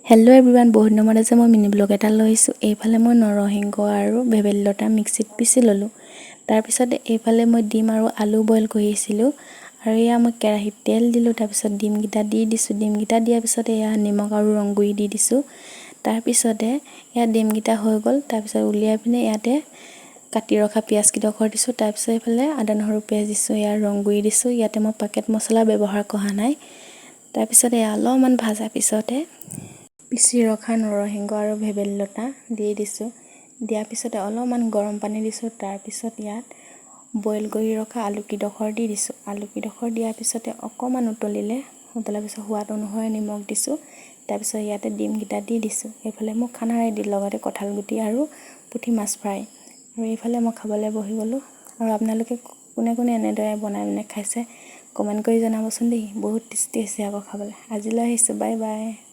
Hello' everyone, বহুত দিনৰ মূৰত মই মিনি ব্লগ এটা লৈছোঁ। এইফালে মই নৰসিংহ আৰু ভেবেলী লতা মিক্সিত পিচি ল'লোঁ। তাৰপিছত এইফালে মই ডিম আৰু আলু বইল কৰিছিলোঁ। আৰু এয়া মই কেৰাহীত তেল দিলোঁ, তাৰপিছত ডিমকেইটা দি দিছোঁ। ডিমকেইটা দিয়াৰ পিছত এয়া নিমখ আৰু ৰং গুড়ি দি দিছোঁ। তাৰপিছতে এয়া ডিমকেইটা হৈ গ'ল। তাৰপিছত উলিয়াই পিনে ইয়াতে কাটি ৰখা পিঁয়াজকেইডোখৰ দিছোঁ। তাৰপিছত এইফালে আদা নহৰু পেষ্ট দিছোঁ, ইয়াৰ ৰং গুড়ি দিছোঁ। ইয়াতে মই পেকেট মছলা ব্যৱহাৰ কৰা নাই। তাৰপিছত এয়া অলপমান ভাজাৰ পিছতে পিচি ৰখা নৰসিংহ আৰু ভেবেলী লতা দি দিছোঁ। দিয়াৰ পিছতে অলপমান গৰম পানী দিছোঁ। তাৰপিছত ইয়াত বইল কৰি ৰখা আলুকেইডোখৰ দি দিছোঁ। আলুকেইডোখৰ দিয়াৰ পিছতে অকণমান উতলাৰ পিছত সোৱাদ অনুসৰি নিমখ দিছোঁ। তাৰপিছত ইয়াতে ডিমকেইটা দি দিছোঁ। এইফালে মোৰ খানা ৰেডি, লগতে কঁঠাল গুটি আৰু পুঠি মাছ ফ্ৰাই। আৰু এইফালে মই খাবলৈ বহি গ'লোঁ। আৰু আপোনালোকে কোনে কোনে এনেদৰে বনাই খাইছে কমেণ্ট কৰি জনাবচোন দেই। বহুত টেষ্টি হৈছে আকৌ খাবলৈ। আজিলৈ আহিছোঁ, বাই বাই।